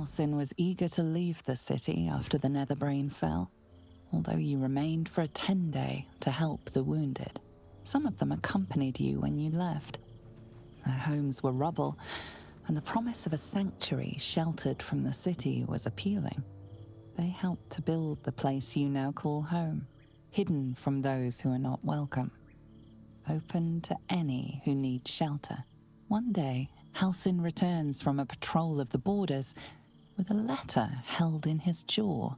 Halsin was eager to leave the city after the Netherbrain fell, although you remained for a 10-day to help the wounded. Some of them accompanied you when you left. Their homes were rubble, and the promise of a sanctuary sheltered from the city was appealing. They helped to build the place you now call home, hidden from those who are not welcome, open to any who need shelter. One day, Halsin returns from a patrol of the borders with a letter held in his jaw.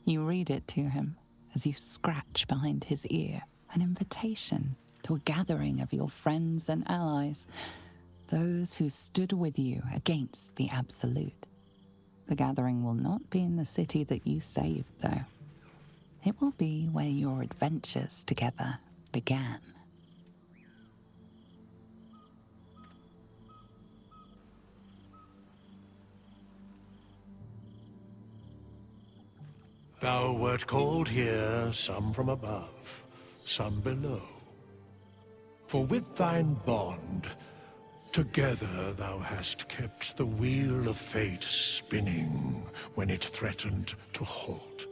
You read it to him as you scratch behind his ear, an invitation to a gathering of your friends and allies, those who stood with you against the Absolute. The gathering will not be in the city that you saved, though. It will be where your adventures together began. Thou wert called here, some from above, some below. For with thine bond, together thou hast kept the wheel of fate spinning when it threatened to halt.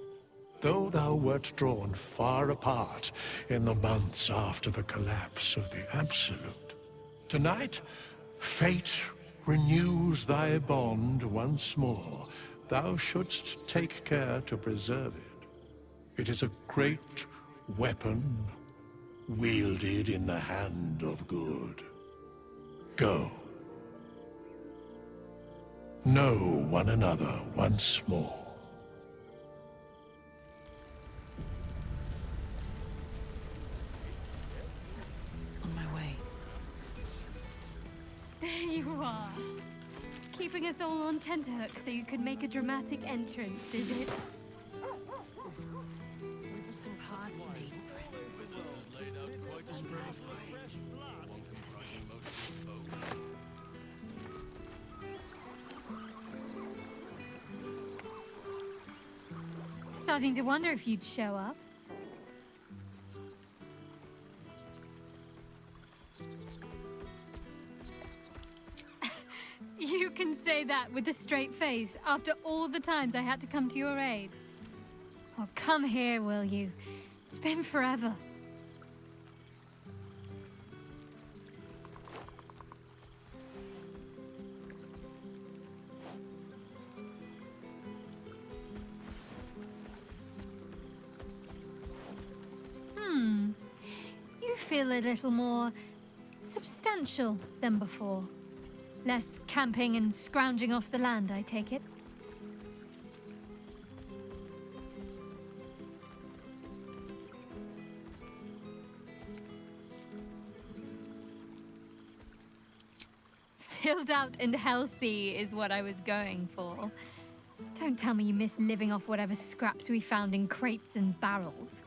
Though thou wert drawn far apart in the months after the collapse of the Absolute, tonight, fate renews thy bond once more. Thou shouldst take care to preserve it. It is a great weapon, wielded in the hand of good. Go. Know one another once more. On my way. There you are. Keeping us all on tenterhooks so you could make a dramatic entrance, is it? Starting to wonder if you'd show up. You can say that with a straight face after all the times I had to come to your aid. Oh, come here, will you? It's been forever. You feel a little more substantial than before. Less camping and scrounging off the land, I take it? Filled out and healthy is what I was going for. Don't tell me you miss living off whatever scraps we found in crates and barrels.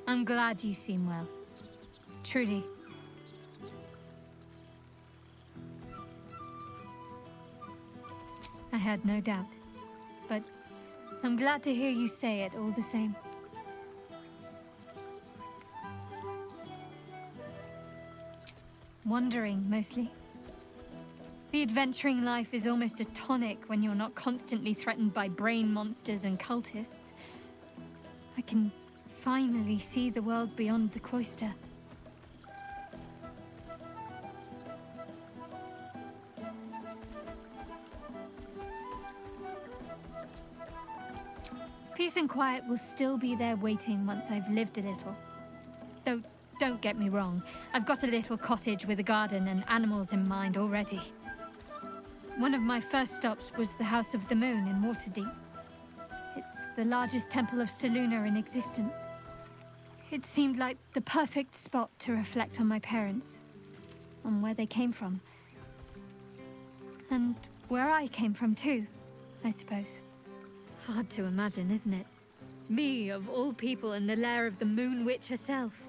I'm glad you seem well. Truly. I had no doubt, but I'm glad to hear you say it all the same. Wandering, mostly. The adventuring life is almost a tonic when you're not constantly threatened by brain monsters and cultists. I can finally see the world beyond the cloister. Peace and quiet will still be there waiting once I've lived a little. Though, don't get me wrong, I've got a little cottage with a garden and animals in mind already. One of my first stops was the House of the Moon in Waterdeep. It's the largest temple of Selûne in existence. It seemed like the perfect spot to reflect on my parents, on where they came from. And where I came from too, I suppose. Hard to imagine, isn't it? Me, of all people, in the lair of the Moon Witch herself.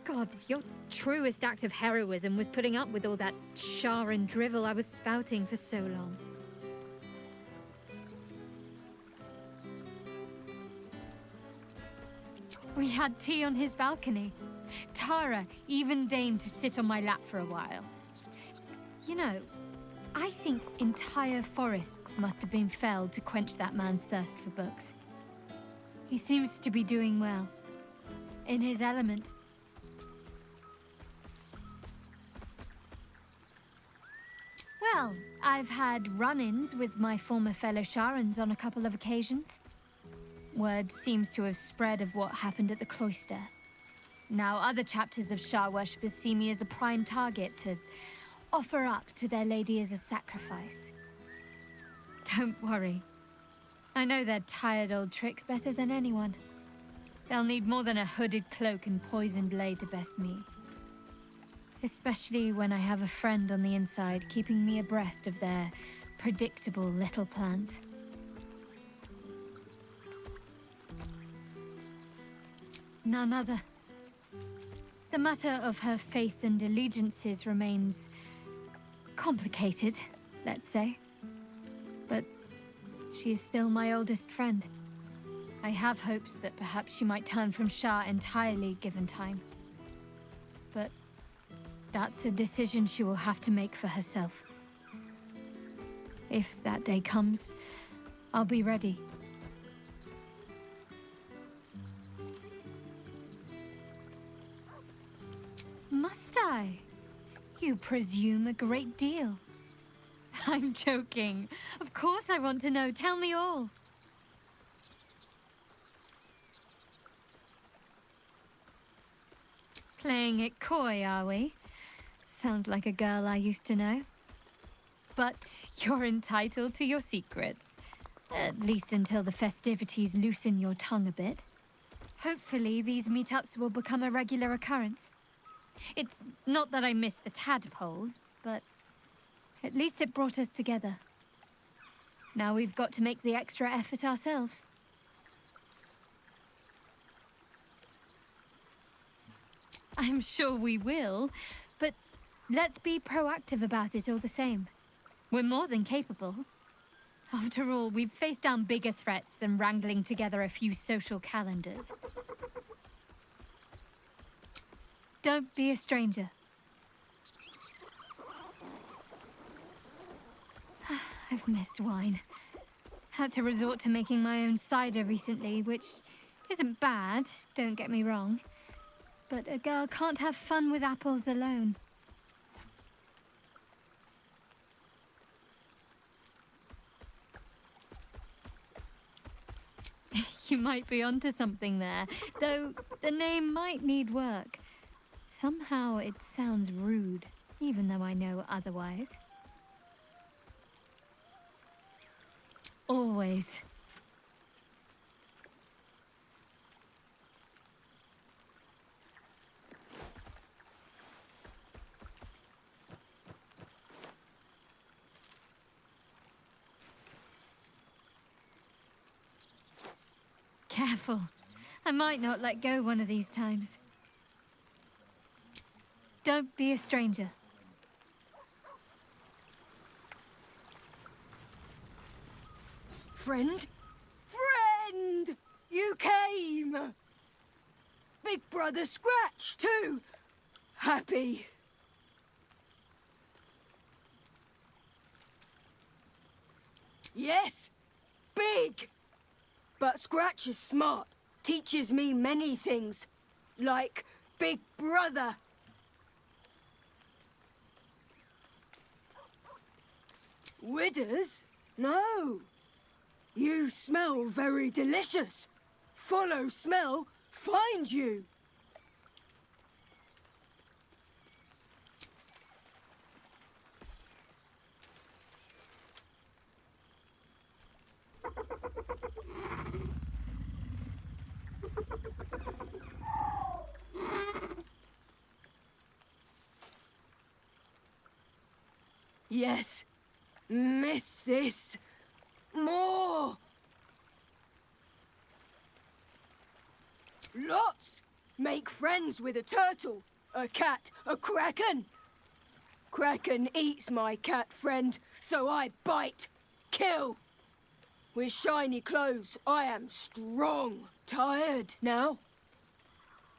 God, your truest act of heroism was putting up with all that char and drivel I was spouting for so long. We had tea on his balcony. Tara even deigned to sit on my lap for a while. You know, I think entire forests must have been felled to quench that man's thirst for books. He seems to be doing well. In his element. Well, I've had run-ins with my former fellow Sharans on a couple of occasions. Word seems to have spread of what happened at the cloister. Now other chapters of Shar worshippers see me as a prime target to offer up to their lady as a sacrifice. Don't worry. I know their tired old tricks better than anyone. They'll need more than a hooded cloak and poison blade to best me. Especially when I have a friend on the inside keeping me abreast of their predictable little plans. None other. The matter of her faith and allegiances remains complicated, let's say. But she is still my oldest friend. I have hopes that perhaps she might turn from Shar entirely given time. But that's a decision she will have to make for herself. If that day comes, I'll be ready. Must I? You presume a great deal. I'm joking. Of course I want to know. Tell me all. Playing it coy, are we? Sounds like a girl I used to know. But you're entitled to your secrets. At least until the festivities loosen your tongue a bit. Hopefully these meetups will become a regular occurrence. It's not that I miss the tadpoles, but at least it brought us together. Now we've got to make the extra effort ourselves. I'm sure we will, but let's be proactive about it all the same. We're more than capable. After all, we've faced down bigger threats than wrangling together a few social calendars. Don't be a stranger. I've missed wine. Had to resort to making my own cider recently, which isn't bad, don't get me wrong. But a girl can't have fun with apples alone. You might be onto something there, though the name might need work. Somehow it sounds rude, even though I know otherwise. Always. Careful. I might not let go one of these times. Don't be a stranger. Friend? Friend! You came! Big Brother Scratch, too! Happy. Yes, big! But Scratch is smart. Teaches me many things. Like Big Brother. Widders? No. You smell very delicious. Follow smell, find you. Yes. Miss this. More. Lots. Make friends with a turtle, a cat, a kraken. Kraken eats my cat friend, so I bite, kill. With shiny clothes, I am strong. Tired now.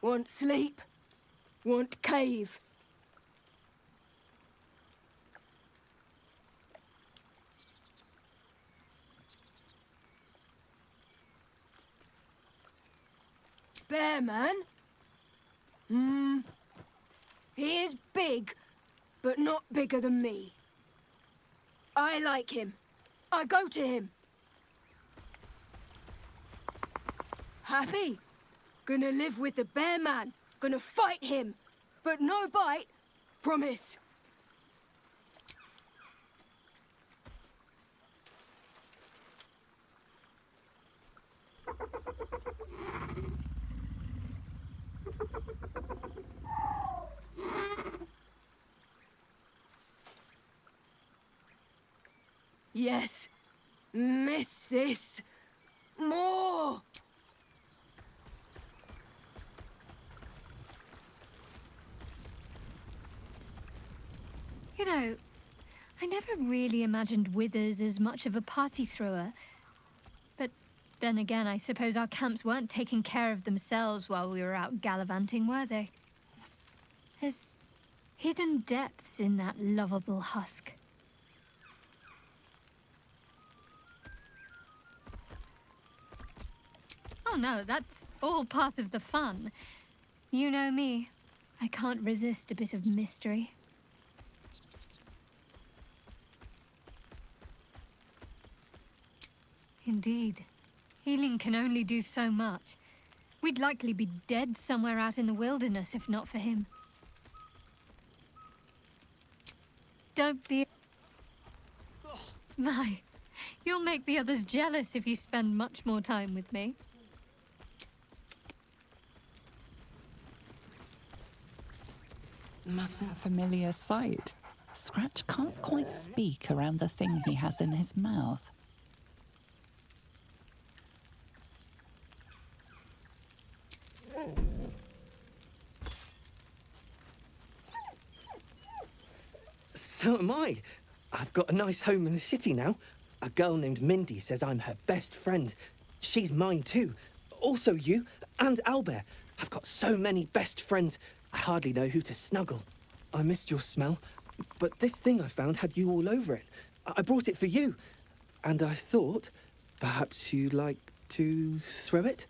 Want sleep. Want cave. bear man? He is big, but not bigger than me. I like him. I go to him. Happy? Gonna live with the bear man. Gonna fight him. But no bite. Promise. Yes. Miss this. More. You know, I never really imagined Withers as much of a party thrower. But then again, I suppose our camps weren't taking care of themselves while we were out gallivanting, were they? There's hidden depths in that lovable husk. Oh no, that's all part of the fun. You know me. I can't resist a bit of mystery. Indeed. Healing can only do so much. We'd likely be dead somewhere out in the wilderness if not for him. Don't be... My, you'll make the others jealous if you spend much more time with me. Mustn't a familiar sight. Scratch can't quite speak around the thing he has in his mouth. So am I. I've got a nice home in the city now. A girl named Mindy says I'm her best friend. She's mine too. Also you and Albert. I've got so many best friends, I hardly know who to snuggle. I missed your smell, but this thing I found had you all over it. I brought it for you. And I thought, perhaps you'd like to throw it?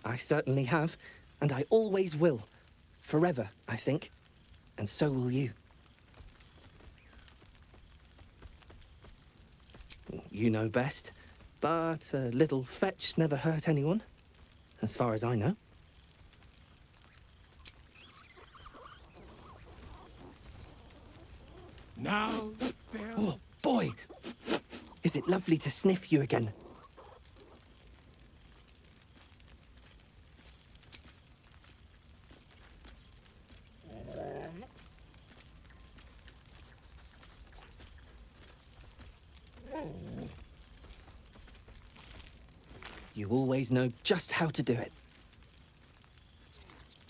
I certainly have, and I always will. Forever, I think. And so will you. You know best, but a little fetch never hurt anyone, as far as I know. Now, Oh, boy! Is it lovely to sniff you again? You always know just how to do it.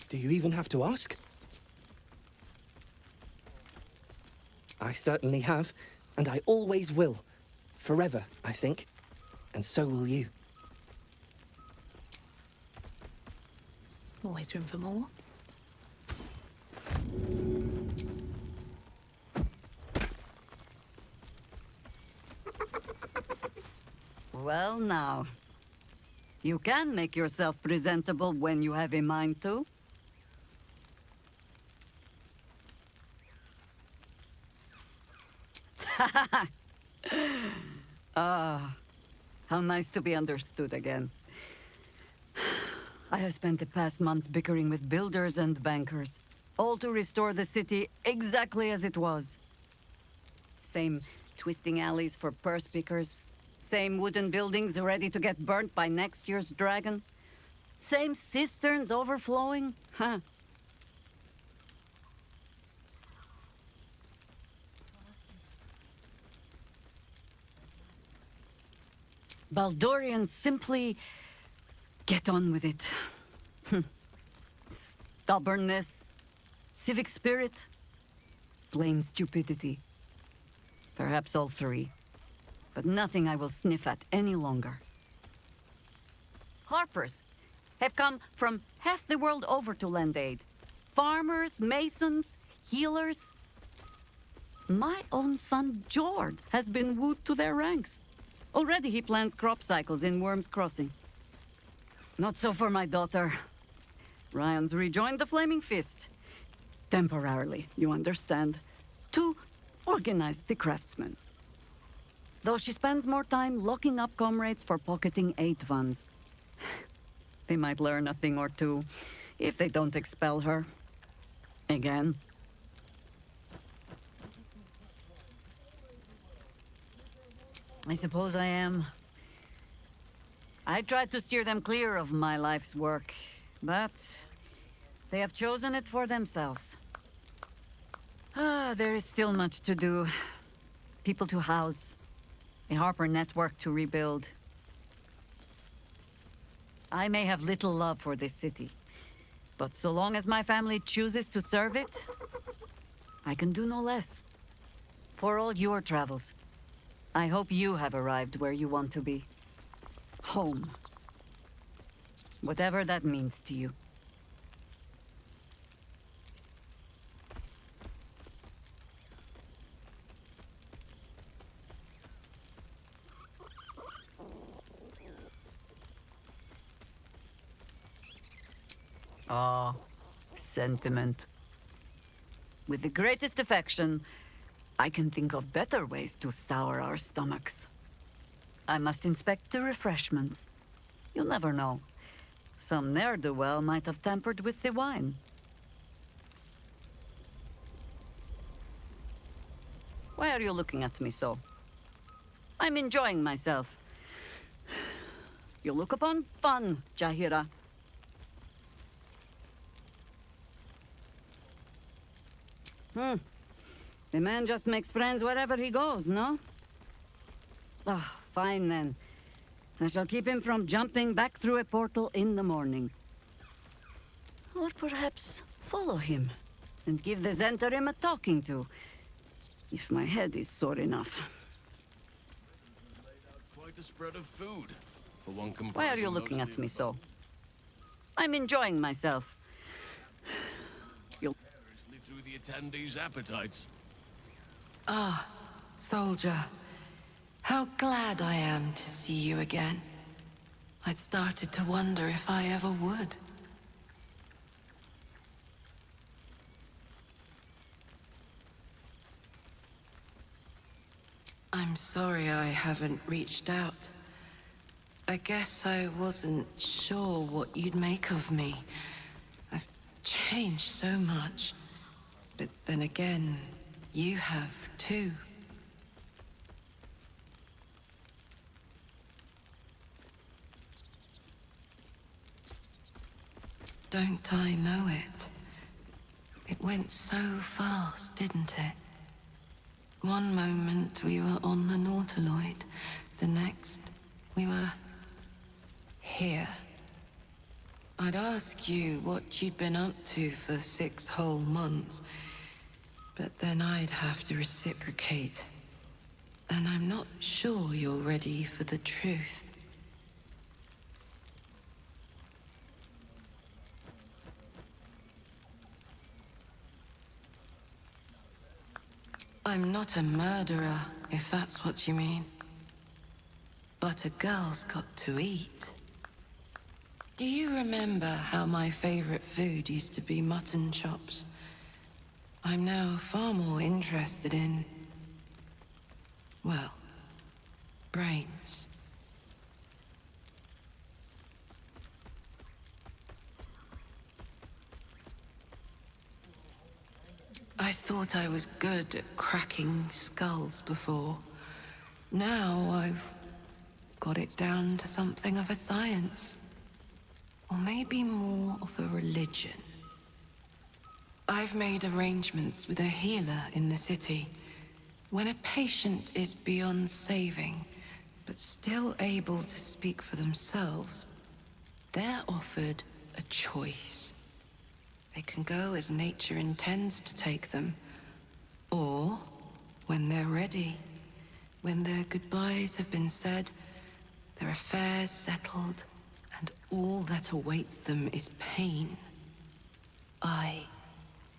Do you even have to ask? I certainly have, and I always will. Forever, I think. And so will you. Always room for more. Well, now. You can make yourself presentable when you have a mind to. Ah, how nice to be understood again. I have spent the past months bickering with builders and bankers, all to restore the city exactly as it was. Same twisting alleys for purse pickers, same wooden buildings ready to get burnt by next year's dragon, same cisterns overflowing, huh? Baldurians simply get on with it. Stubbornness, civic spirit, plain stupidity. Perhaps all three, but nothing I will sniff at any longer. Harpers have come from half the world over to lend aid. Farmers, masons, healers. My own son, Jord, has been wooed to their ranks. Already he plans crop cycles in Worm's Crossing. Not so for my daughter. Ryan's rejoined the Flaming Fist. Temporarily, you understand. To organize the craftsmen. Though she spends more time locking up comrades for pocketing aid funds. They might learn a thing or two, if they don't expel her. Again. I suppose I am. I tried to steer them clear of my life's work, but they have chosen it for themselves. There is still much to do. People to house, a Harper network to rebuild. I may have little love for this city, but so long as my family chooses to serve it, I can do no less. For all your travels, I hope you have arrived where you want to be. Home. Whatever that means to you. Ah, sentiment. With the greatest affection, I can think of better ways to sour our stomachs. I must inspect the refreshments. You'll never know. Some ne'er-do-well might have tampered with the wine. Why are you looking at me so? I'm enjoying myself. You look upon fun, Jahira. The man just makes friends wherever he goes, no? Ah, fine then. I shall keep him from jumping back through a portal in the morning. Or perhaps follow him and give the Zentarim a talking to, if my head is sore enough. Quite a spread of food. For one Why are you looking at me so? I'm enjoying myself. Through the attendees' appetites. Ah, soldier. How glad I am to see you again. I'd started to wonder if I ever would. I'm sorry I haven't reached out. I guess I wasn't sure what you'd make of me. I've changed so much. But then again, you have too. Don't I know it? It went so fast, didn't it? One moment we were on the Nautiloid, the next we were here. I'd ask you what you'd been up to for 6 whole months, but then I'd have to reciprocate. And I'm not sure you're ready for the truth. I'm not a murderer, if that's what you mean. But a girl's got to eat. Do you remember how my favorite food used to be mutton chops? I'm now far more interested in... well, brains. I thought I was good at cracking skulls before. Now I've got it down to something of a science. Or maybe more of a religion. I've made arrangements with a healer in the city. When a patient is beyond saving, but still able to speak for themselves, they're offered a choice. They can go as nature intends to take them, or when they're ready, when their goodbyes have been said, their affairs settled, and all that awaits them is pain, I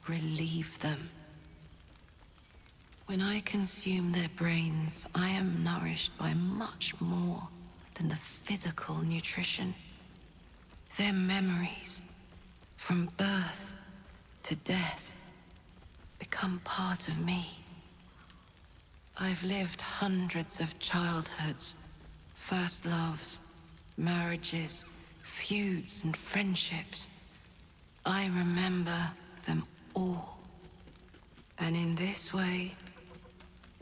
relieve them. When I consume their brains, I am nourished by much more than the physical nutrition. Their memories, from birth to death, become part of me. I've lived hundreds of childhoods, first loves, marriages, feuds and friendships. I remember them all. And in this way,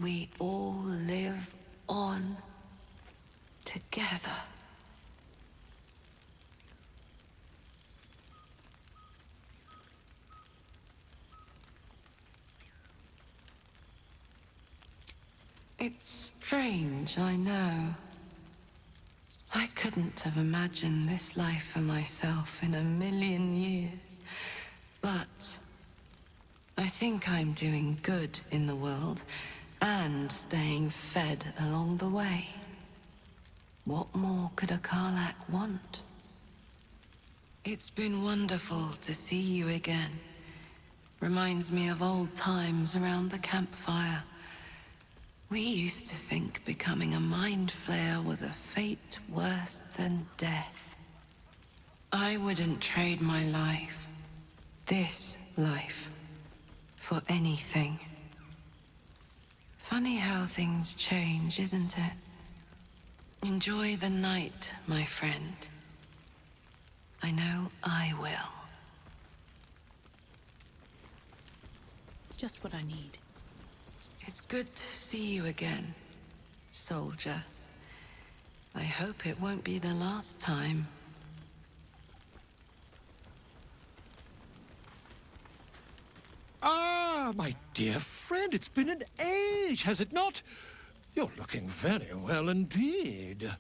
we all live on together. It's strange, I know. I couldn't have imagined this life for myself in a million years. But I think I'm doing good in the world and staying fed along the way. What more could a Karlak want? It's been wonderful to see you again. Reminds me of old times around the campfire. We used to think becoming a Mind Flayer was a fate worse than death. I wouldn't trade my life, this life, for anything. Funny how things change, isn't it? Enjoy the night, my friend. I know I will. Just what I need. It's good to see you again, soldier. I hope it won't be the last time. Ah, my dear friend, it's been an age, has it not? You're looking very well indeed.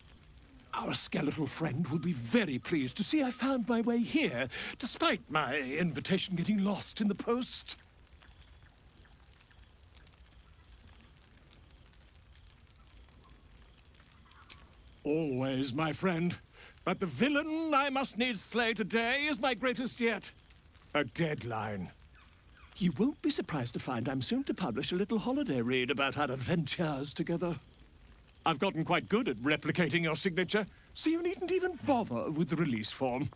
Our skeletal friend will be very pleased to see I found my way here, despite my invitation getting lost in the post. Always, my friend. But the villain I must needs slay today is my greatest yet. A deadline. You won't be surprised to find I'm soon to publish a little holiday read about our adventures together. I've gotten quite good at replicating your signature, so you needn't even bother with the release form.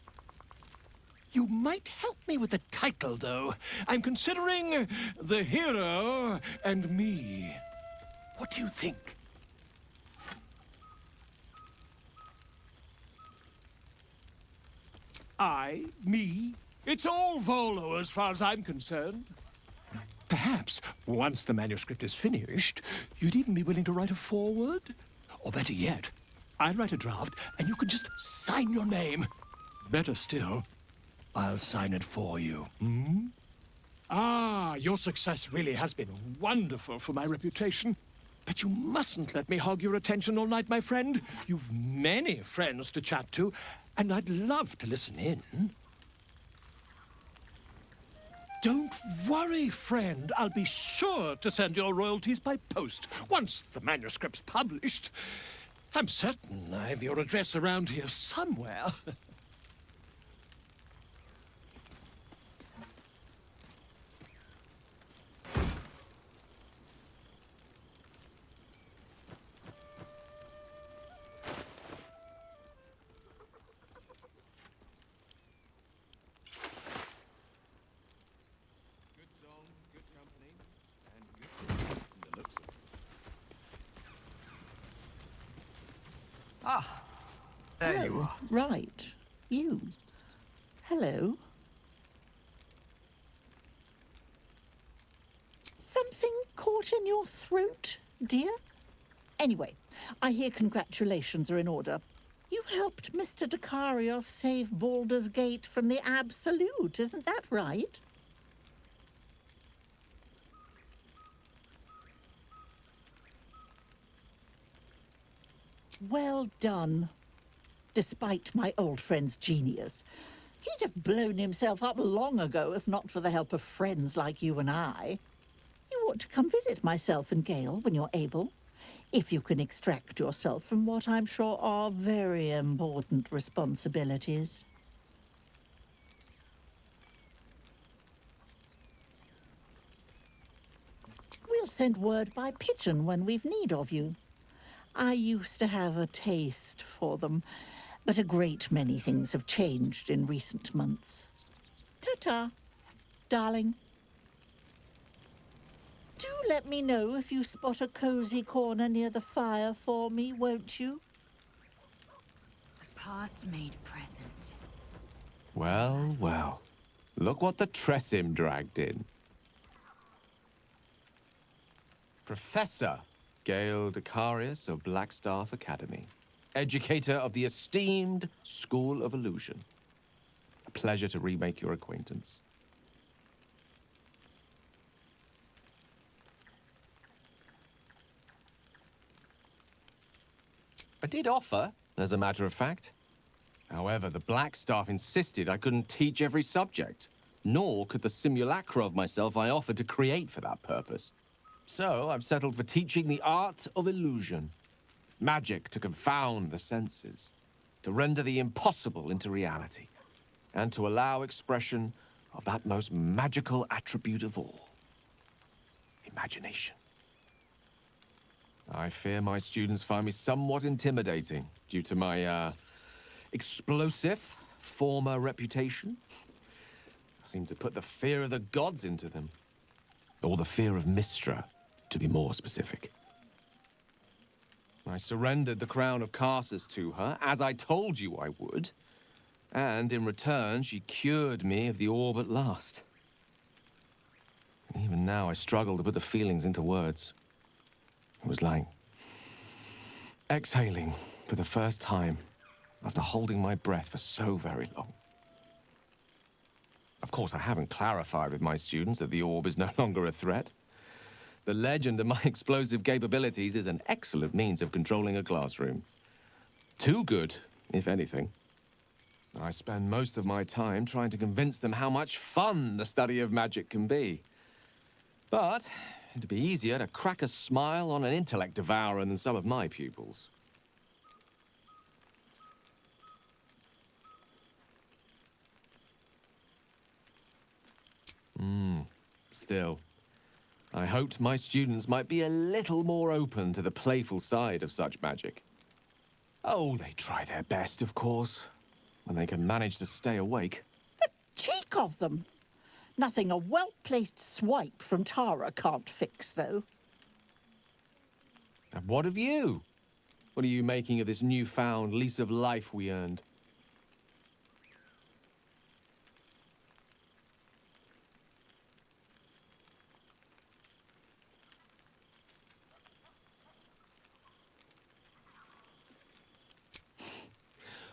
You might help me with the title, though. I'm considering The Hero and Me. What do you think? I, me, it's all Volo as far as I'm concerned. Perhaps, once the manuscript is finished, you'd even be willing to write a foreword? Or better yet, I'll write a draft and you can just sign your name. Better still, I'll sign it for you. Hmm? Ah, your success really has been wonderful for my reputation. But you mustn't let me hog your attention all night, my friend. You've many friends to chat to, and I'd love to listen in. Don't worry, friend. I'll be sure to send your royalties by post once the manuscript's published. I'm certain I have your address around here somewhere. Ah, there you are. Right. You. Hello. Something caught in your throat, dear? Anyway, I hear congratulations are in order. You helped Mr. Dakarios save Baldur's Gate from the Absolute, isn't that right? Well done. Despite my old friend's genius. He'd have blown himself up long ago if not for the help of friends like you and I. You ought to come visit myself and Gale when you're able, if you can extract yourself from what I'm sure are very important responsibilities. We'll send word by pigeon when we've need of you. I used to have a taste for them, but a great many things have changed in recent months. Ta-ta, darling. Do let me know if you spot a cozy corner near the fire for me, won't you? A past-made present. Well, well. Look what the Tressim dragged in. Professor Gale Decarius of Blackstaff Academy. Educator of the esteemed School of Illusion. A pleasure to remake your acquaintance. I did offer, as a matter of fact. However, the Blackstaff insisted I couldn't teach every subject, nor could the simulacra of myself I offered to create for that purpose. So I've settled for teaching the art of illusion. Magic to confound the senses, to render the impossible into reality, and to allow expression of that most magical attribute of all, imagination. I fear my students find me somewhat intimidating due to my, explosive former reputation. I seem to put the fear of the gods into them. Or the fear of Mystra, to be more specific. I surrendered the crown of Carsus to her, as I told you I would. And in return, she cured me of the orb at last. Even now, I struggle to put the feelings into words. It was like exhaling for the first time after holding my breath for so very long. Of course, I haven't clarified with my students that the orb is no longer a threat. The legend of my explosive capabilities is an excellent means of controlling a classroom. Too good, if anything. I spend most of my time trying to convince them how much fun the study of magic can be. But it'd be easier to crack a smile on an intellect devourer than some of my pupils. Still, I hoped my students might be a little more open to the playful side of such magic. Oh, they try their best, of course, when they can manage to stay awake. The cheek of them! Nothing a well-placed swipe from Tara can't fix, though. And what of you? What are you making of this newfound lease of life we earned?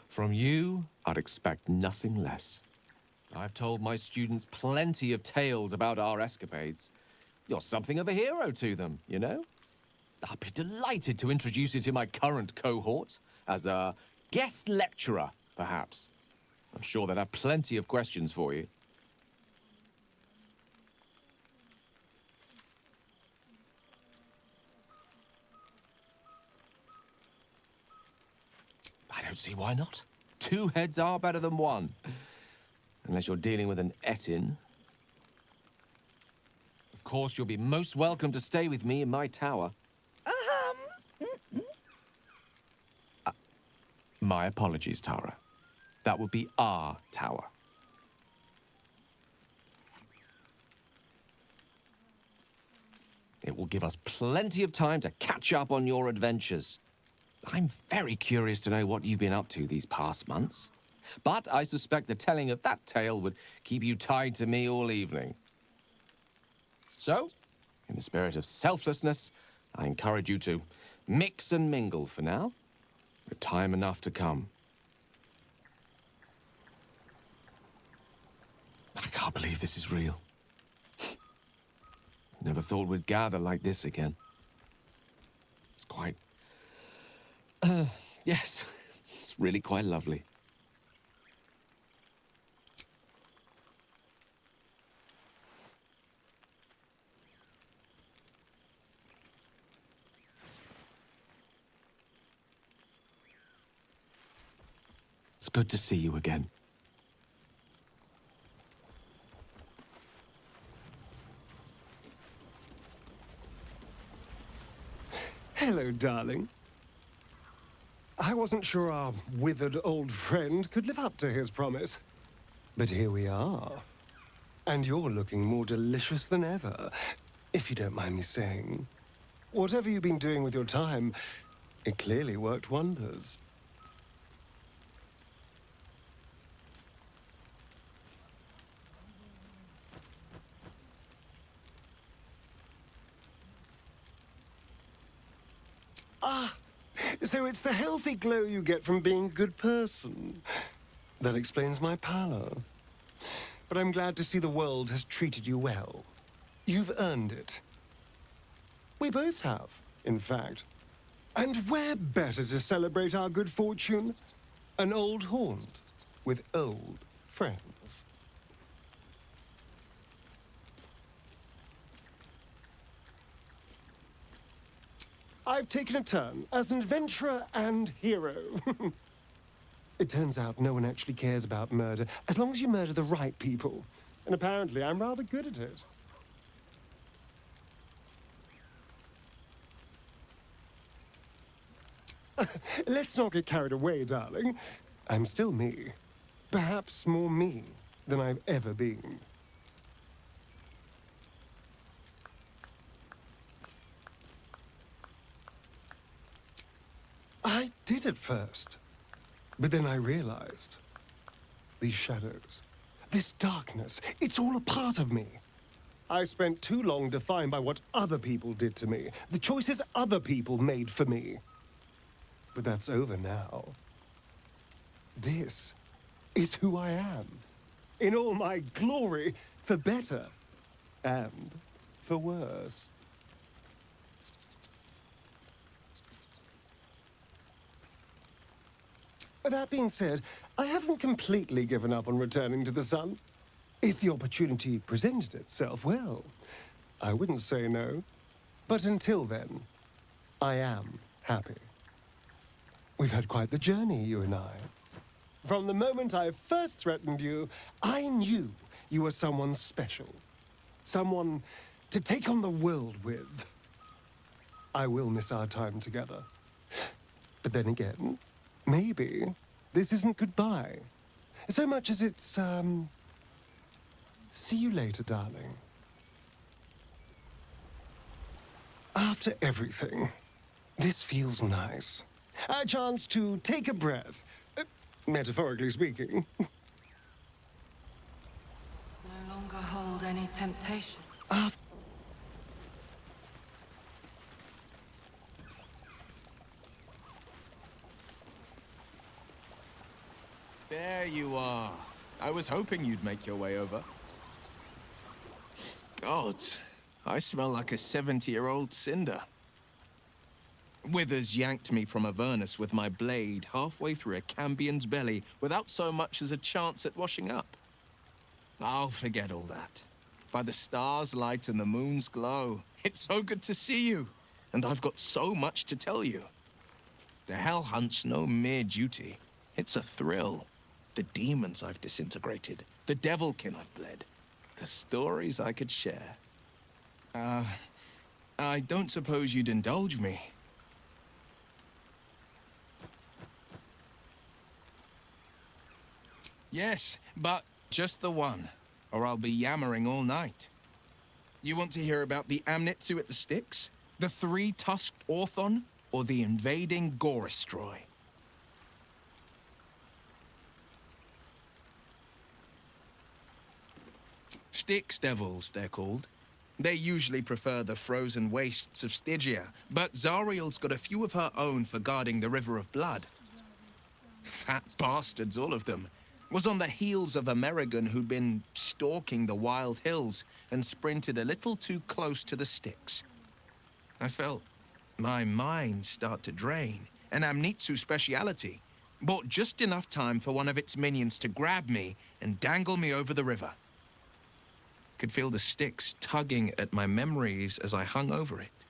From you, I'd expect nothing less. I've told my students plenty of tales about our escapades. You're something of a hero to them, you know? I'd be delighted to introduce you to my current cohort as a guest lecturer, perhaps. I'm sure they'd have plenty of questions for you. I don't see why not. Two heads are better than one. Unless you're dealing with an Etin. Of course, you'll be most welcome to stay with me in my tower. My apologies, Tara. That would be our tower. It will give us plenty of time to catch up on your adventures. I'm very curious to know what you've been up to these past months. But I suspect the telling of that tale would keep you tied to me all evening. So, in the spirit of selflessness, I encourage you to mix and mingle for now, with time enough to come. I can't believe this is real. Never thought we'd gather like this again. It's quite... yes, it's really quite lovely. It's good to see you again. Hello, darling. I wasn't sure our withered old friend could live up to his promise. But here we are. And you're looking more delicious than ever, if you don't mind me saying. Whatever you've been doing with your time, it clearly worked wonders. Ah, so it's the healthy glow you get from being a good person. That explains my pallor. But I'm glad to see the world has treated you well. You've earned it. We both have, in fact. And where better to celebrate our good fortune? An old haunt with old friends. I've taken a turn as an adventurer and hero. It turns out no one actually cares about murder, as long as you murder the right people. And apparently I'm rather good at it. Let's not get carried away, darling. I'm still me. Perhaps more me than I've ever been. I did at first. But then I realized, these shadows, this darkness, it's all a part of me. I spent too long defined by what other people did to me, the choices other people made for me. But that's over now. This is who I am, in all my glory, for better and for worse. That being said, I haven't completely given up on returning to the sun. If the opportunity presented itself, well, I wouldn't say no. But until then, I am happy. We've had quite the journey, you and I. From the moment I first threatened you, I knew you were someone special. Someone to take on the world with. I will miss our time together. But then again, maybe this isn't goodbye. So much as it's, see you later, darling. After everything, this feels nice. A chance to take a breath, metaphorically speaking. Does no longer hold any temptation. There you are. I was hoping you'd make your way over. God, I smell like a 70-year-old cinder. Withers yanked me from Avernus with my blade halfway through a Cambion's belly without so much as a chance at washing up. I'll forget all that. By the stars' light and the moon's glow, it's so good to see you, and I've got so much to tell you. The Hell Hunt's no mere duty. It's a thrill. The demons I've disintegrated, the devilkin I've bled, the stories I could share. I don't suppose you'd indulge me. Yes, but just the one, or I'll be yammering all night. You want to hear about the Amnitsu at the Styx, the three-tusked Orthon, or the invading Gorestroy? Styx devils, they're called. They usually prefer the frozen wastes of Stygia, but Zariel's got a few of her own for guarding the River of Blood. Fat bastards, all of them. Was on the heels of Amerigan who'd been stalking the wild hills and sprinted a little too close to the Styx. I felt my mind start to drain, an Amnitsu speciality. Bought just enough time for one of its minions to grab me and dangle me over the river. Could feel the Styx tugging at my memories as I hung over it,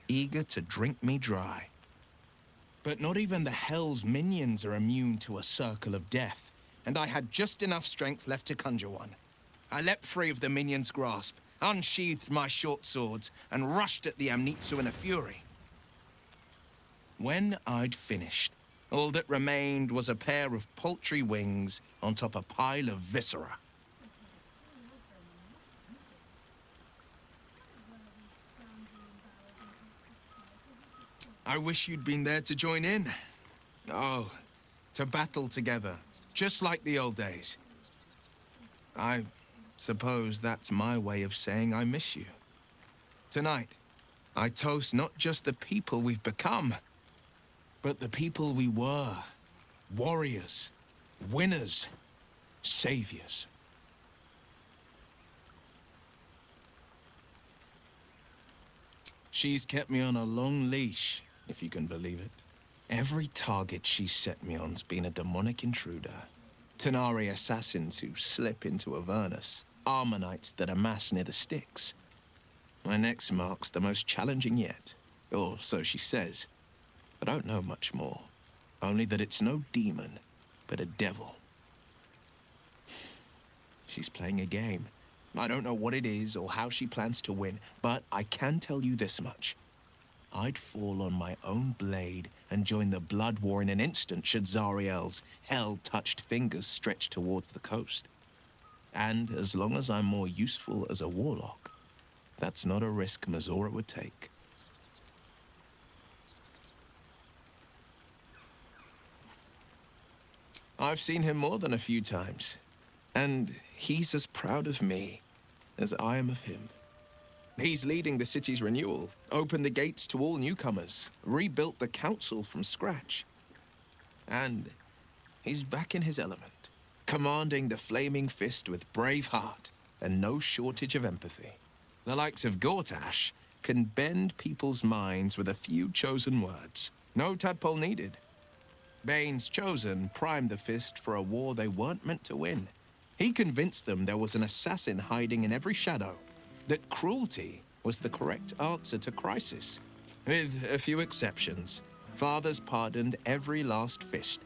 eager to drink me dry. But not even the Hell's minions are immune to a circle of death, and I had just enough strength left to conjure one. I leapt free of the minion's grasp, unsheathed my short swords, and rushed at the Amnitsu in a fury. When I'd finished, all that remained was a pair of paltry wings on top a pile of viscera. I wish you'd been there to join in. Oh, to battle together, just like the old days. I suppose that's my way of saying I miss you. Tonight, I toast not just the people we've become, but the people we were. Warriors, winners, saviors. She's kept me on a long leash, if you can believe it. Every target she's set me on's been a demonic intruder. Tenari assassins who slip into Avernus. Armonites that amass near the Styx. My next mark's the most challenging yet. Or so she says. I don't know much more. Only that it's no demon, but a devil. She's playing a game. I don't know what it is or how she plans to win, but I can tell you this much. I'd fall on my own blade and join the blood war in an instant should Zariel's hell-touched fingers stretch towards the coast. And as long as I'm more useful as a warlock, that's not a risk Mazora would take. I've seen him more than a few times, and he's as proud of me as I am of him. He's leading the city's renewal, opened the gates to all newcomers, rebuilt the council from scratch. And he's back in his element, commanding the Flaming Fist with brave heart and no shortage of empathy. The likes of Gortash can bend people's minds with a few chosen words. No tadpole needed. Bane's Chosen primed the Fist for a war they weren't meant to win. He convinced them there was an assassin hiding in every shadow, that cruelty was the correct answer to crisis. With a few exceptions, fathers pardoned every last fist.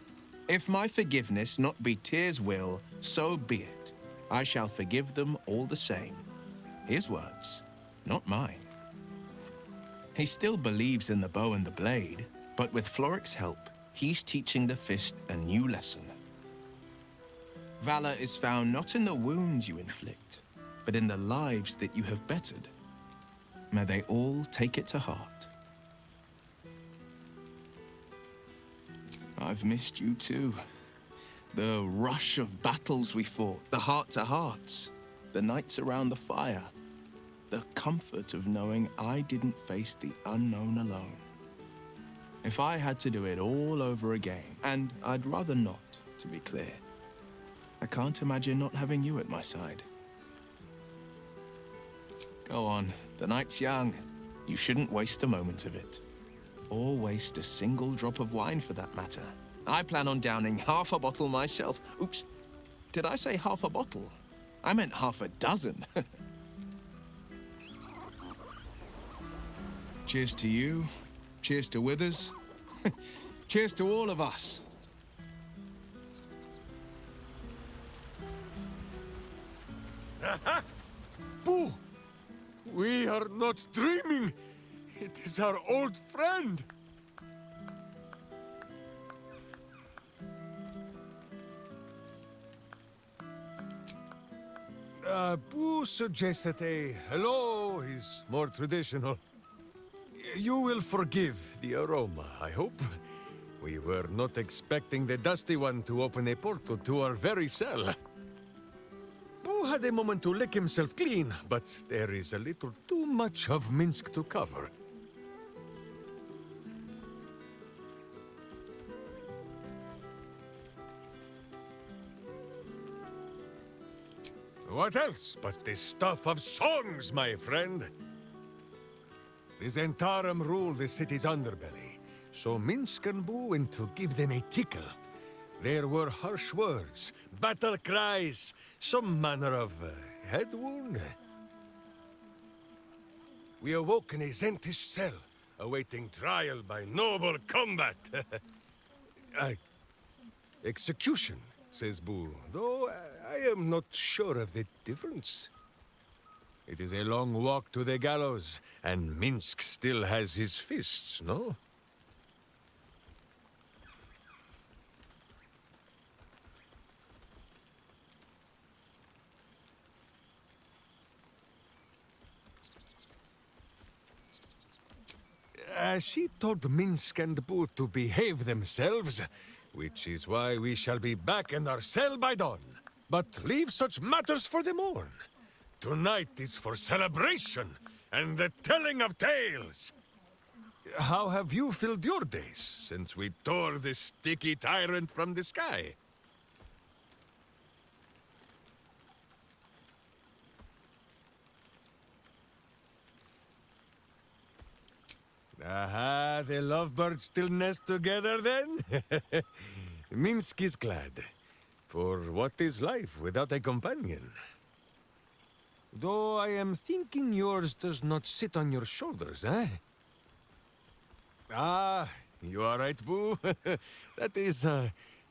If my forgiveness not be Tyr's will, so be it. I shall forgive them all the same. His words, not mine. He still believes in the bow and the blade, but with Floric's help, he's teaching the fist a new lesson. Valor is found not in the wounds you inflict, but in the lives that you have bettered. May they all take it to heart. I've missed you too. The rush of battles we fought, the heart-to-hearts, the nights around the fire, the comfort of knowing I didn't face the unknown alone. If I had to do it all over again, and I'd rather not, to be clear, I can't imagine not having you at my side. Go on, the night's young. You shouldn't waste a moment of it. Or waste a single drop of wine for that matter. I plan on downing half a bottle myself. Oops, did I say half a bottle? I meant half a dozen. Cheers to you. Cheers to Withers. Cheers to all of us. Boo! We are not dreaming. It is our old friend. Boo suggested a hello is more traditional. You will forgive the aroma, I hope. We were not expecting the Dusty One to open a portal to our very cell. Boo had a moment to lick himself clean, but there is a little too much of Minsk to cover. What else but the stuff of songs, my friend? The Zentarum rule the city's underbelly, so Minsk and Boo went to give them a tickle. There were harsh words, battle cries, some manner of head wound. We awoke in a Zentish cell, awaiting trial by noble combat. Execution, says Boo, though I am not sure of the difference. It is a long walk to the gallows, and Minsk still has his fists, no? she told Minsk and Boo to behave themselves, which is why we shall be back in our cell by dawn. But leave such matters for the morn. Tonight is for celebration and the telling of tales. How have you filled your days since we tore this sticky tyrant from the sky? Aha, the lovebirds still nest together then? Minsk is glad. For what is life without a companion? Though I am thinking yours does not sit on your shoulders, eh? Ah, you are right, Boo. That is,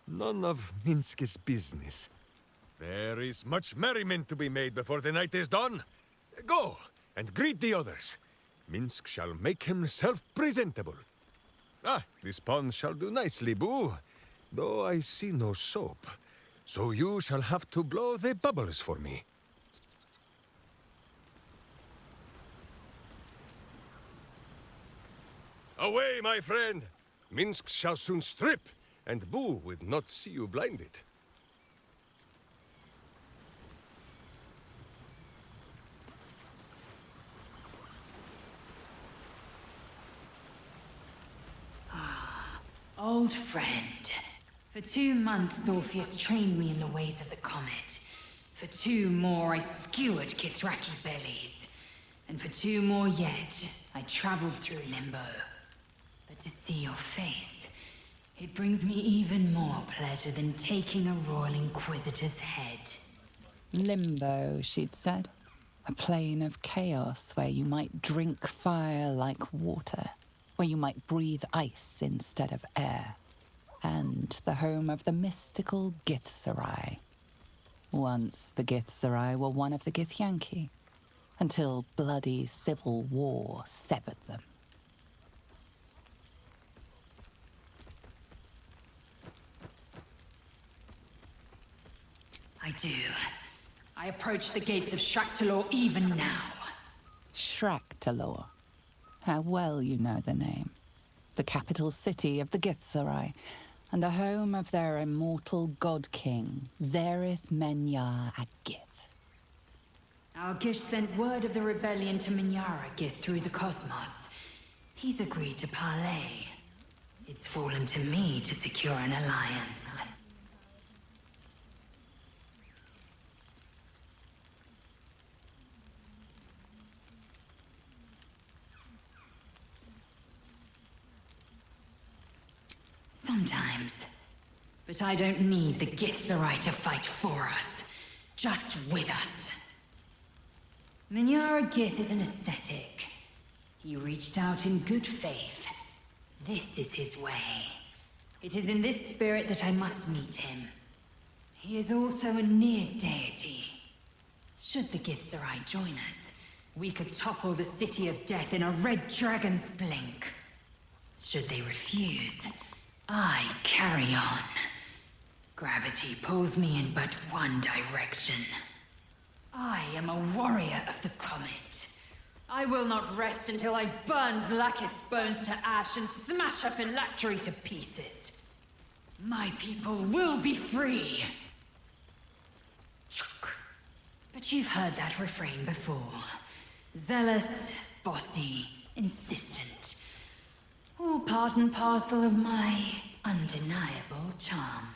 none of Minsk's business. There is much merriment to be made before the night is done. Go, and greet the others. Minsk shall make himself presentable. Ah, this pond shall do nicely, Boo. Though I see no soap. So you shall have to blow the bubbles for me. Away, my friend! Minsk shall soon strip, and Boo would not see you blinded. Old friend. For 2 months, Orpheus trained me in the ways of the comet. For 2 more, I skewered Kithraki bellies. And for 2 more yet, I traveled through Limbo. But to see your face, it brings me even more pleasure than taking a Royal Inquisitor's head. Limbo, she'd said. A plane of chaos where you might drink fire like water, where you might breathe ice instead of air. And the home of the mystical Githzerai. Once the Githzerai were one of the Githyanki, until bloody civil war severed them. I do. I approach the gates of Shraktalor even now. Shraktalor. How well you know the name. The capital city of the Githzerai, and the home of their immortal god-king, Zerith Menyar Agith. Our Gish sent word of the rebellion to Minyar Agith through the cosmos. He's agreed to parley. It's fallen to me to secure an alliance. Sometimes. But I don't need the Githzerai to fight for us. Just with us. Minyar Agith is an ascetic. He reached out in good faith. This is his way. It is in this spirit that I must meet him. He is also a near deity. Should the Githzerai join us, we could topple the City of Death in a red dragon's blink. Should they refuse, I carry on. Gravity pulls me in but one direction. I am a warrior of the comet. I will not rest until I burn Vlaakith's bones to ash and smash her phylactery to pieces. My people will be free. But you've heard that refrain before. Zealous, bossy, insistent. All part and parcel of my undeniable charm.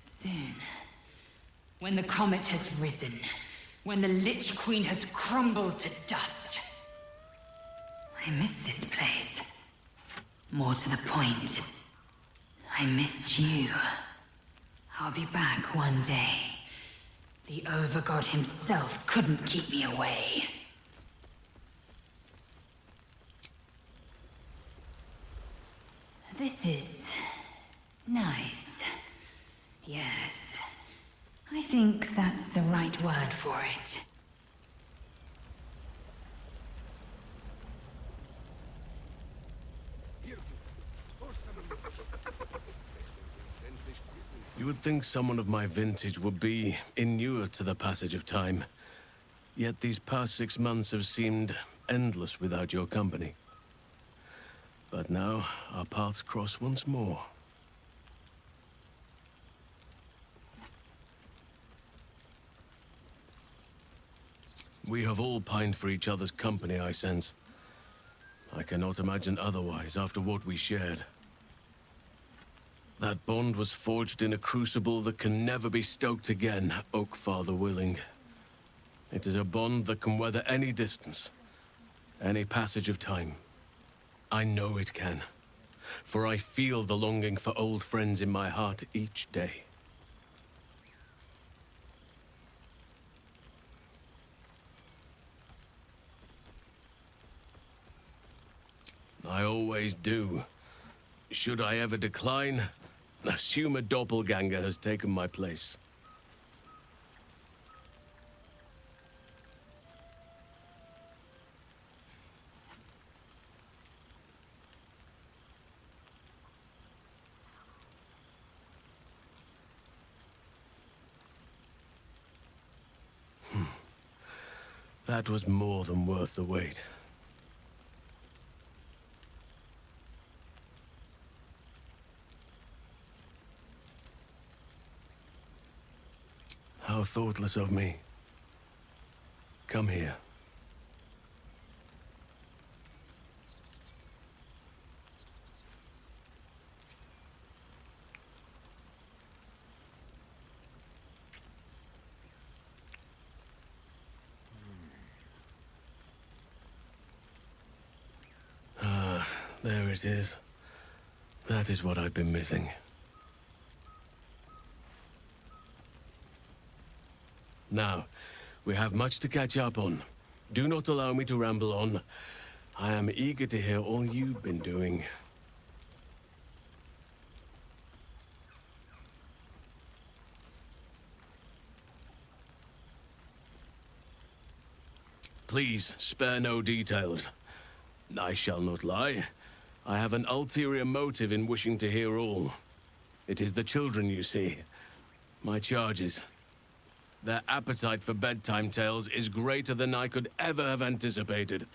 Soon, when the comet has risen, when the Lich Queen has crumbled to dust, I miss this place. More to the point, I missed you. I'll be back one day. The Overgod himself couldn't keep me away. This is nice. Yes. I think that's the right word for it. You would think someone of my vintage would be inured to the passage of time. Yet these past 6 months have seemed endless without your company. But now, our paths cross once more. We have all pined for each other's company, I sense. I cannot imagine otherwise after what we shared. That bond was forged in a crucible that can never be stoked again, Oak Father willing. It is a bond that can weather any distance, any passage of time. I know it can, for I feel the longing for old friends in my heart each day. I always do. Should I ever decline, assume a doppelganger has taken my place. That was more than worth the wait. How thoughtless of me. Come here. There it is. That is what I've been missing. Now, we have much to catch up on. Do not allow me to ramble on. I am eager to hear all you've been doing. Please, spare no details. I shall not lie. I have an ulterior motive in wishing to hear all. It is the children, you see. My charges. Their appetite for bedtime tales is greater than I could ever have anticipated.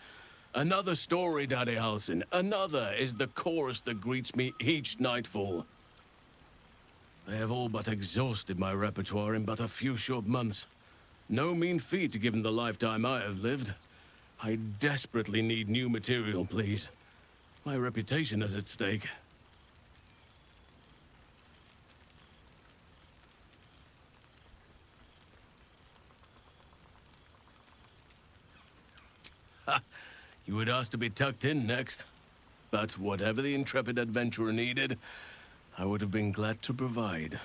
Another story, Daddy Halsin. Another is the chorus that greets me each nightfall. They have all but exhausted my repertoire in but a few short months. No mean feat given the lifetime I have lived. I desperately need new material, please. My reputation is at stake. Ha! You would ask to be tucked in next. But whatever the intrepid adventurer needed, I would have been glad to provide.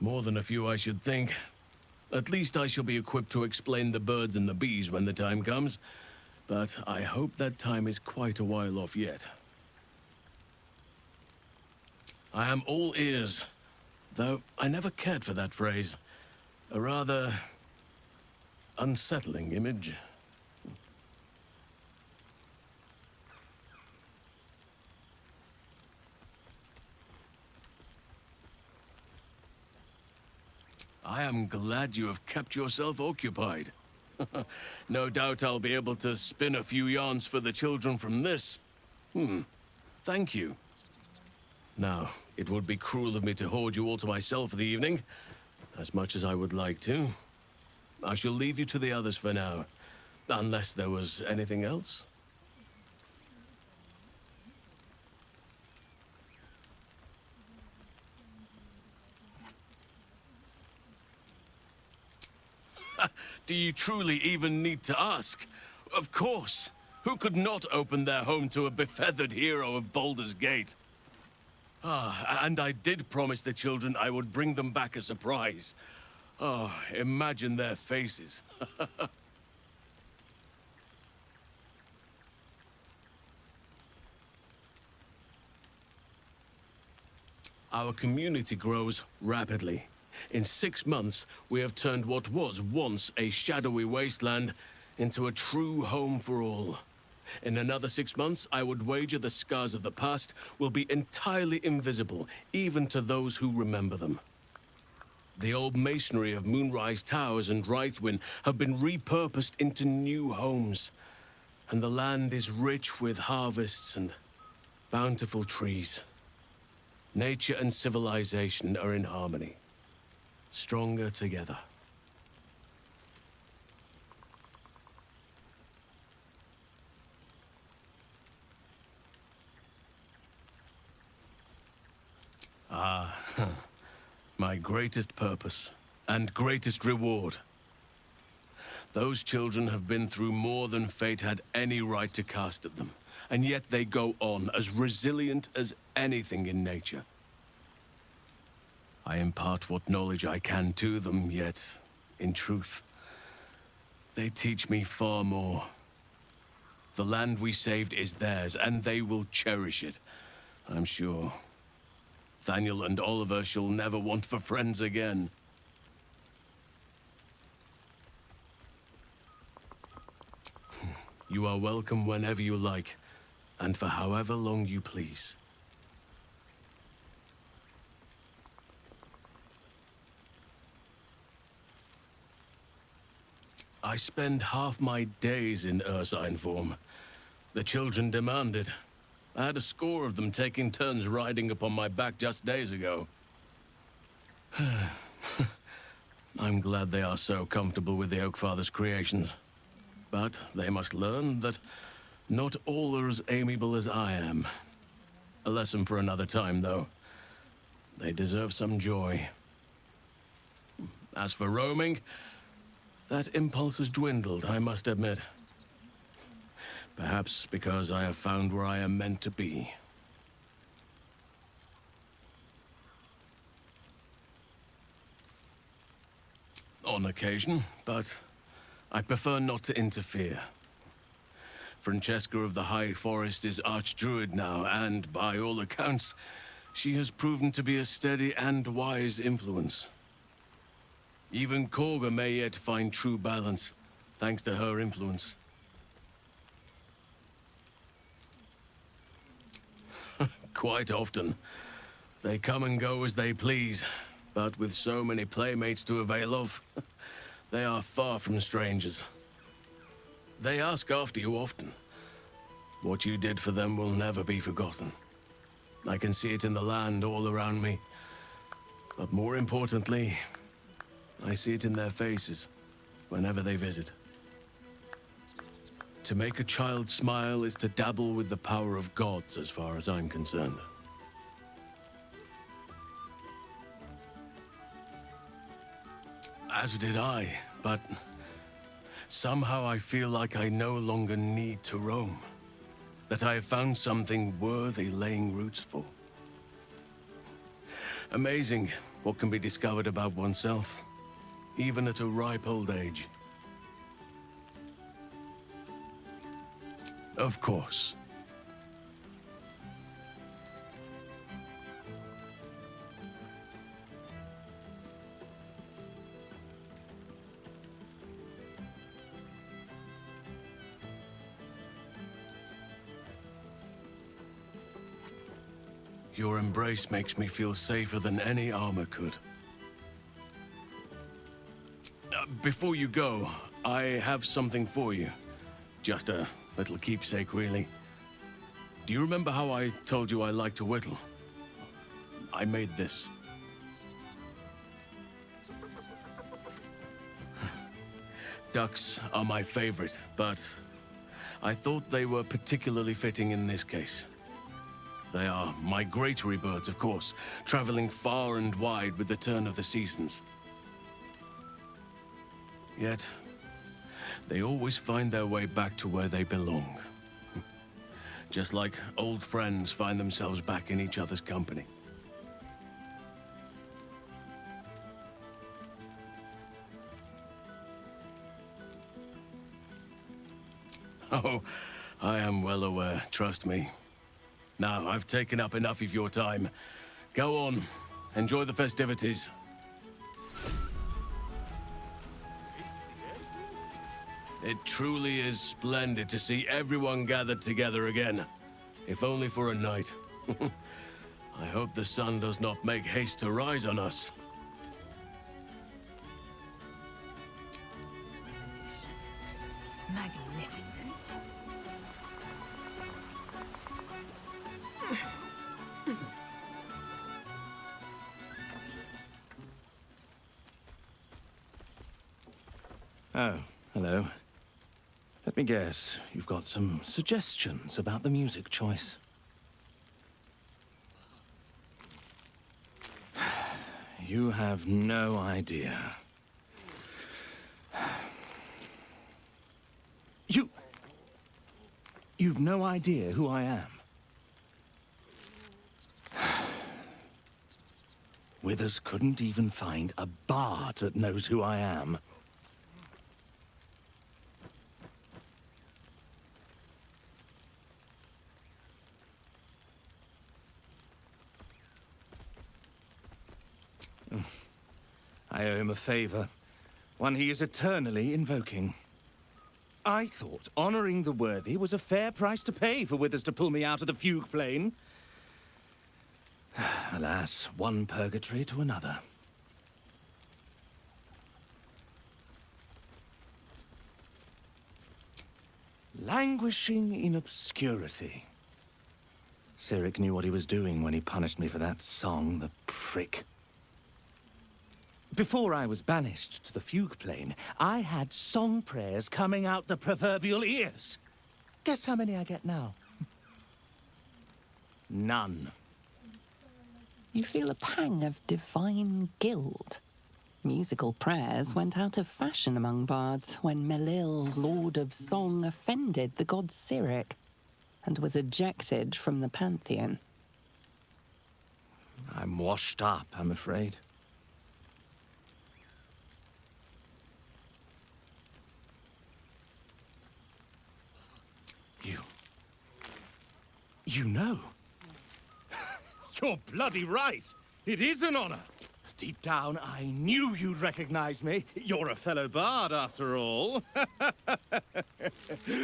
More than a few, I should think. At least I shall be equipped to explain the birds and the bees when the time comes. But I hope that time is quite a while off yet. I am all ears, though I never cared for that phrase. A rather unsettling image. I am glad you have kept yourself occupied. No doubt I'll be able to spin a few yarns for the children from this. Thank you. Now, it would be cruel of me to hoard you all to myself for the evening, as much as I would like to. I shall leave you to the others for now, unless there was anything else. Do you truly even need to ask? Of course. Who could not open their home to a befeathered hero of Baldur's Gate? And I did promise the children I would bring them back a surprise. Imagine their faces. Our community grows rapidly. In 6 months, we have turned what was once a shadowy wasteland into a true home for all. In another 6 months, I would wager the scars of the past will be entirely invisible, even to those who remember them. The old masonry of Moonrise Towers and Rythwin have been repurposed into new homes, and the land is rich with harvests and bountiful trees. Nature and civilization are in harmony, stronger together. My greatest purpose and greatest reward. Those children have been through more than fate had any right to cast at them, and yet they go on as resilient as anything in nature. I impart what knowledge I can to them, yet, in truth, they teach me far more. The land we saved is theirs, and they will cherish it, I'm sure. Thaniel and Oliver shall never want for friends again. You are welcome whenever you like, and for however long you please. I spend half my days in ursine form. The children demand it. I had a score of them taking turns riding upon my back just days ago. I'm glad they are so comfortable with the Oakfather's creations. But they must learn that not all are as amiable as I am. A lesson for another time, though. They deserve some joy. As for roaming, that impulse has dwindled, I must admit. Perhaps because I have found where I am meant to be. On occasion, but I prefer not to interfere. Francesca of the High Forest is Archdruid now, and by all accounts, she has proven to be a steady and wise influence. Even Korga may yet find true balance, thanks to her influence. Quite often. They come and go as they please, but with so many playmates to avail of, they are far from strangers. They ask after you often. What you did for them will never be forgotten. I can see it in the land all around me. But more importantly, I see it in their faces whenever they visit. To make a child smile is to dabble with the power of gods, as far as I'm concerned. As did I, but somehow I feel like I no longer need to roam. That I have found something worthy laying roots for. Amazing what can be discovered about oneself, even at a ripe old age. Of course. Your embrace makes me feel safer than any armor could. Before you go, I have something for you. Just a little keepsake, really. Do you remember how I told you I like to whittle? I made this. Ducks are my favorite, but I thought they were particularly fitting in this case. They are migratory birds, of course, traveling far and wide with the turn of the seasons. Yet, they always find their way back to where they belong. Just like old friends find themselves back in each other's company. Oh, I am well aware, trust me. Now, I've taken up enough of your time. Go on, enjoy the festivities. It truly is splendid to see everyone gathered together again, if only for a night. I hope the sun does not make haste to rise on us. Magnificent. Oh, hello. Let me guess, you've got some suggestions about the music choice. You have no idea. You've no idea who I am. Withers couldn't even find a bard that knows who I am. I owe him a favor, one he is eternally invoking. I thought honoring the worthy was a fair price to pay for Withers to pull me out of the fugue plane. Alas, one purgatory to another. Languishing in obscurity. Cyric knew what he was doing when he punished me for that song, the prick. Before I was banished to the fugue plane, I had song prayers coming out the proverbial ears. Guess how many I get now? None. You feel a pang of divine guilt. Musical prayers went out of fashion among bards when Melil, Lord of Song, offended the god Cyric and was ejected from the pantheon. I'm washed up, I'm afraid. You know. You're bloody right. It is an honor. Deep down, I knew you'd recognize me. You're a fellow bard, after all.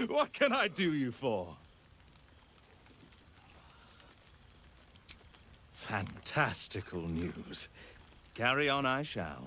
What can I do you for? Fantastical news. Carry on I shall.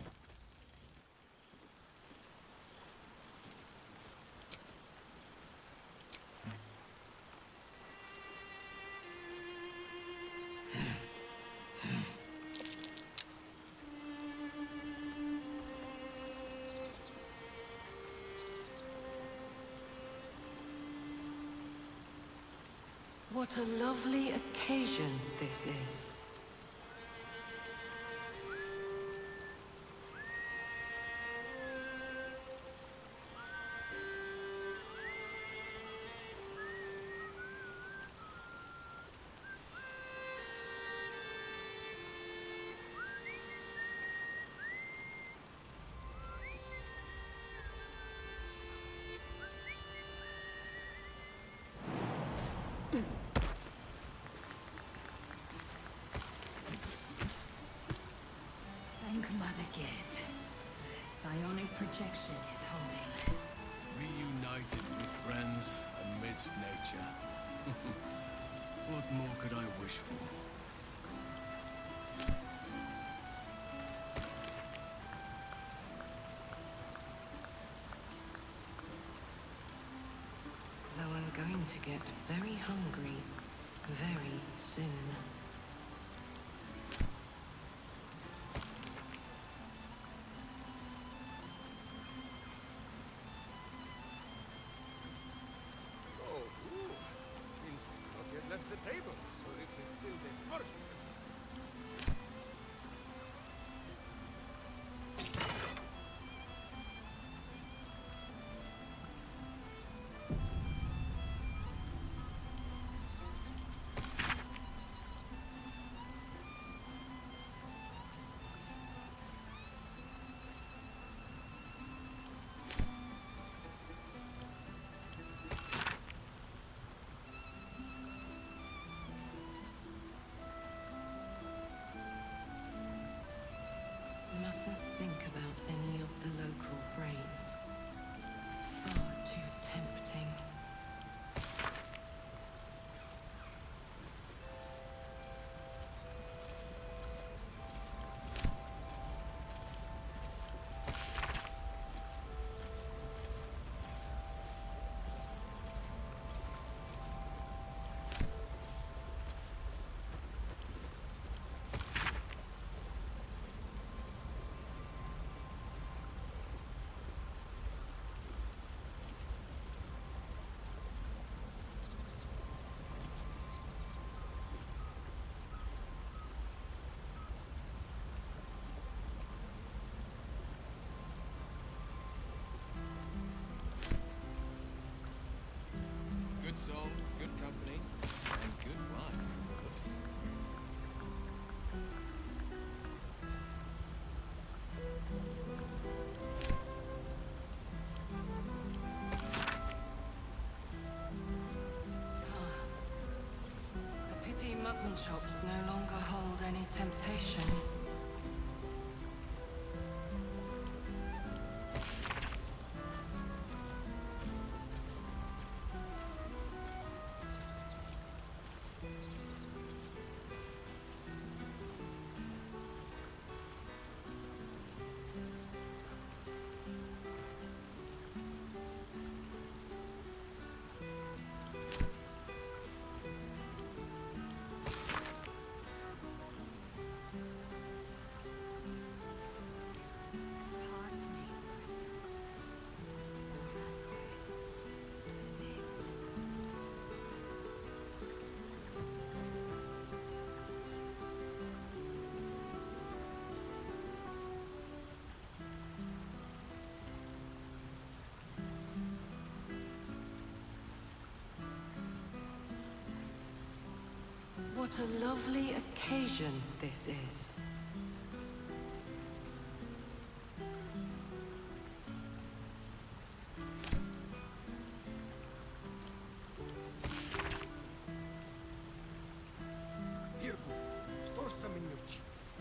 What a lovely occasion this is. Thank Mother Gith. The psionic projection is holding. Reunited with friends amidst nature. What more could I wish for? Though I'm going to get very hungry very soon. Left the table, so this is still the first. mutton chops no longer hold any temptation. What a lovely occasion this is. Here, boo. Store some in your cheeks.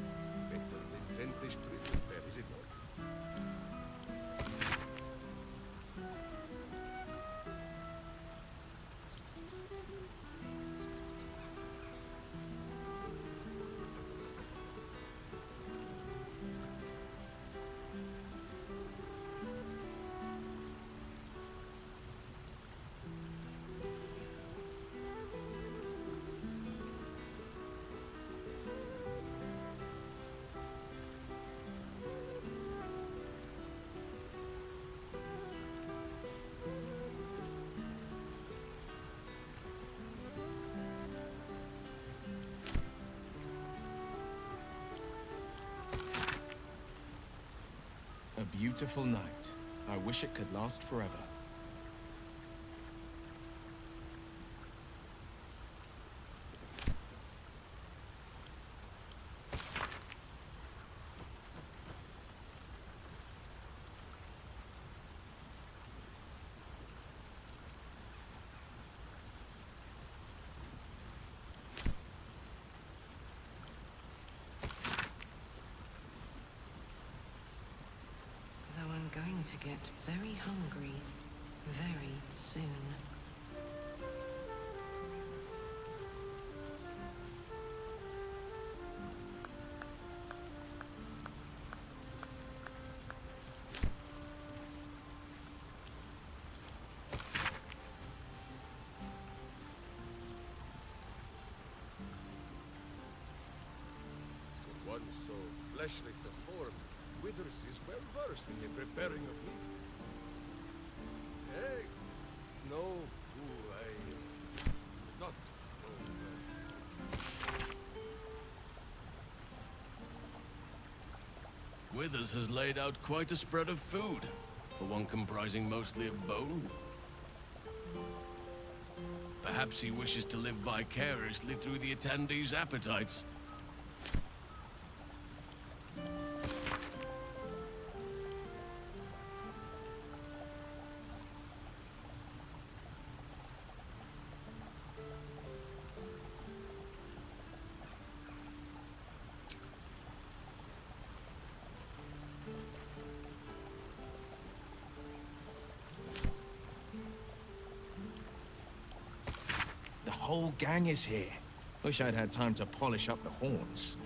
Better than Zentish prison fare, is it not? A beautiful night. I wish it could last forever. I'm going to get very hungry very soon. For one so fleshless a form, Withers is well versed in the preparing of meat. Hey, no, not. Withers has laid out quite a spread of food, for one comprising mostly of bone. Perhaps he wishes to live vicariously through the attendees' appetites. The whole gang is here. Wish I'd had time to polish up the horns.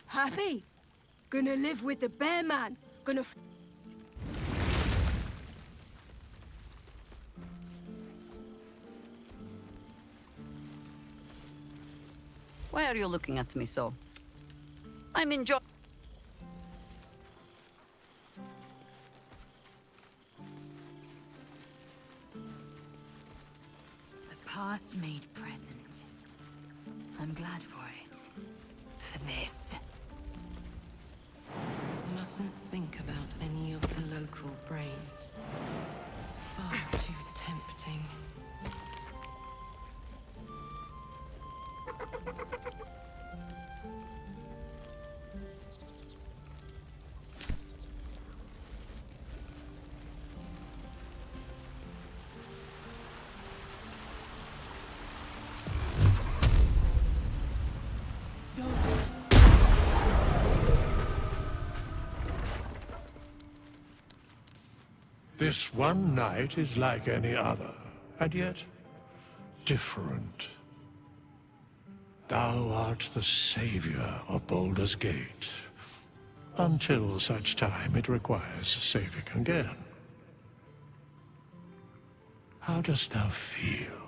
Happy? Gonna live with the bear man. Gonna Why are you looking at me so? I'm enjoying. The past made present. I'm glad for it. For this. Mustn't think about any of the local brains. Far too tempting. This one night is like any other, and yet different. Thou art the savior of Baldur's Gate, until such time it requires saving again. How dost thou feel?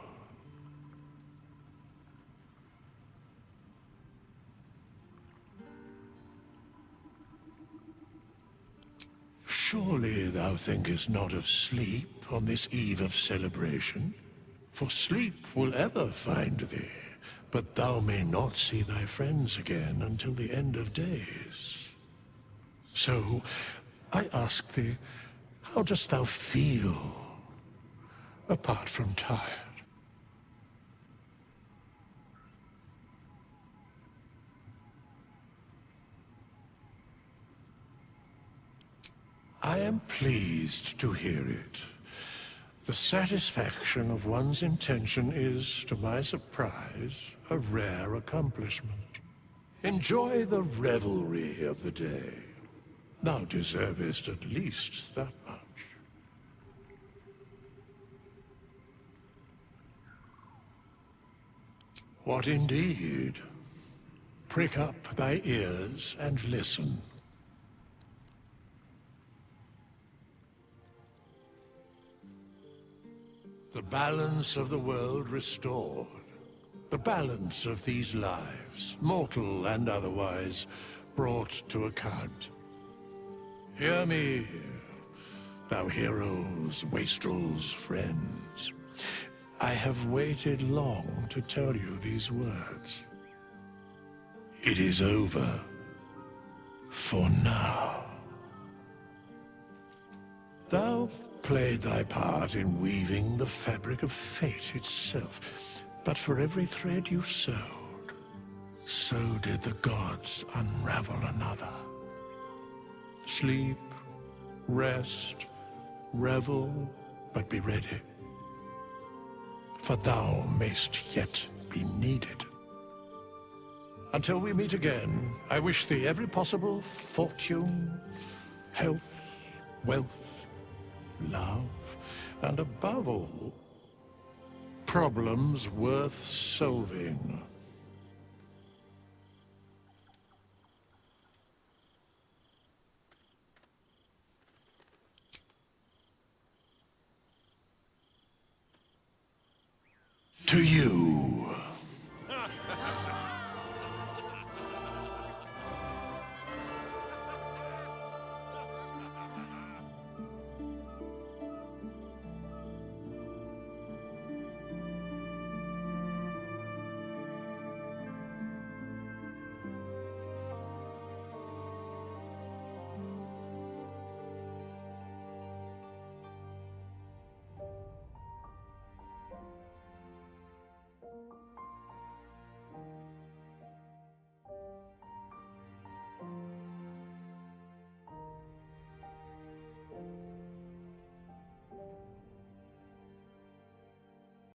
Surely thou thinkest not of sleep on this eve of celebration? For sleep will ever find thee, but thou may not see thy friends again until the end of days. So, I ask thee, how dost thou feel, apart from tired? I am pleased to hear it. The satisfaction of one's intention is, to my surprise, a rare accomplishment. Enjoy the revelry of the day. Thou deservest at least that much. What indeed? Prick up thy ears and listen. The balance of the world restored. The balance of these lives, mortal and otherwise, brought to account. Hear me, thou heroes, wastrels, friends. I have waited long to tell you these words. It is over. For now. Thou played thy part in weaving the fabric of fate itself, but for every thread you sewed, so did the gods unravel another. Sleep, rest, revel, but be ready. For thou mayst yet be needed. Until we meet again, I wish thee every possible fortune, health, wealth, love, and above all, problems worth solving. To you.